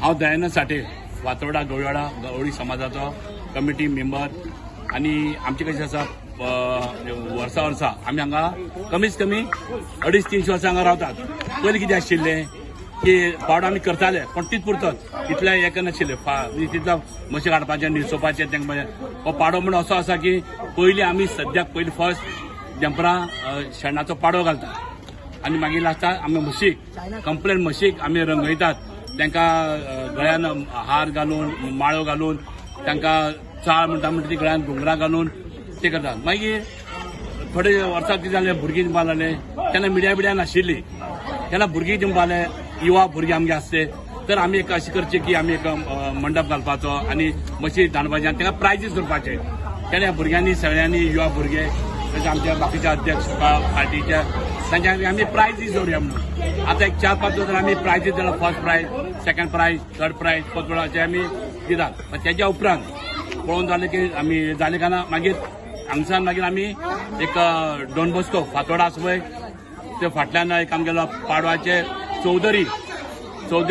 हांव दयानंद साठे वातोडा गवळवाडा गवळी समाजाचो committee member आणि आमचे कशें आसा वर्सा आमी हांगा कमीत कमी 250-300 वर्सां हांगा रावतात। पयलीं कितें आशिल्लें की पावडो आमी करताले पण तीच पुरतत इतलें हें करनाशिल्लें तितलो म्हशी काडपाचें न्हिसोवपाचें तेंकां हो पाडो म्हणून असो आसा की पयलीं आमी सद्याक पयलीं फर्स्ट जंपरां शेणाचो पाडो घालतात आनी मागीर लास्टाक आमी म्हशीक कंप्लेंट म्हशीक आमी रंगयतात तांकां गळ्यान हार घालून माळो घालून तांकां चाळ म्हणटा ती गळ्यान घुंगरां घालून ते करतात। मागीर थोडे वर्सां कितें जालें भुरगीं जिंबाक लागले तेन्ना मिडिया नाशिल्ली तेन्ना भुरगीं जिंबाक लागले युवा भुरगीं आमगे आसले तर आमी एक अशें करचें की आमी एक मंडप घालपाचो आनी म्हशी धाडपाचें आनी तांकां प्रायजीस करपाचे तेन्ना भुरग्यांनी सगळ्यांनी युवा भुरगे तशें आमच्या बाकीच्या अध्यक्ष पार्टीच्या तांच्या आमी प्रायजीस दवरया म्हणून आतां एक 4-5 दीस आमी प्रायजीस दिला first prize second prize third prize fourth prize आमी दितात। तेच्या उपरांत पळोवन जालें की आमी जालें काय ना मागीर हांगसान मागीर आमी एक डॉन बॉस्को फातोडा आसा पळय ते फाटल्यान एक आमगेलो पाडवाचे चौधरी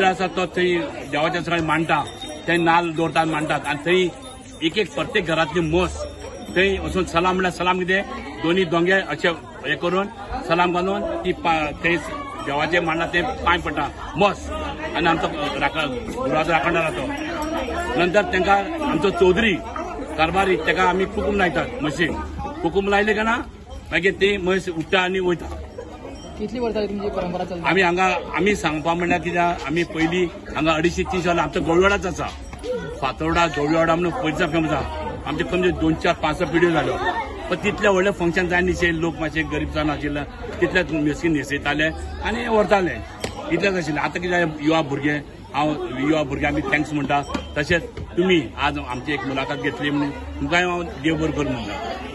आसा तो थंय देवाच्या सकाळी मांडटा थंय नाल्ल दवरतात मांडटात आनी थंय एक प्रत्येक घरांतली म्हस थंय वचून सलाम म्हणल्यार सलाम कितें दोनी दोंगे अशें हें करून सलाम घालून ती थंय देवाचे मांडला ते पांय पडटा म्हस आनी आमचो गुरवाचो राखणदार तो नंतर तांकां आमचो चौधरी कारभारी ताका आमी कुकूम लायतात म्हशीक कुकूम लायले काय ना मागीर ती म्हस उठटा आनी वयता। कितली वर्सां तुमची परंपरा चलता? आमी हांगा आमी सांगपा म्हणल्यार कित्याक आमी पयलीं हांगा 250-300 वर्सां आमचो गवळवाडाच आसा फातोडा गवळवाडा म्हणून पयलींचा फेमस आसा आमचे कमी 2-4-5 पिढ्यो जाल्यो पण तितले व्हडले फंक्शन जाय नाशिल्ले लोक मातशे गरीब जावन आशिल्ले तितलेच म्हशी न्हेसयताले आनी व्हरताले इतलेंच आशिल्लें। आतां कितें जालें युवा भुरगे हांव युवा भुरगे आमी थँक्स म्हणटा तशेंच तुमी आज आमची एक मुलाखत घेतली म्हणून तुमकांय हांव देव बरें करूं म्हणटा।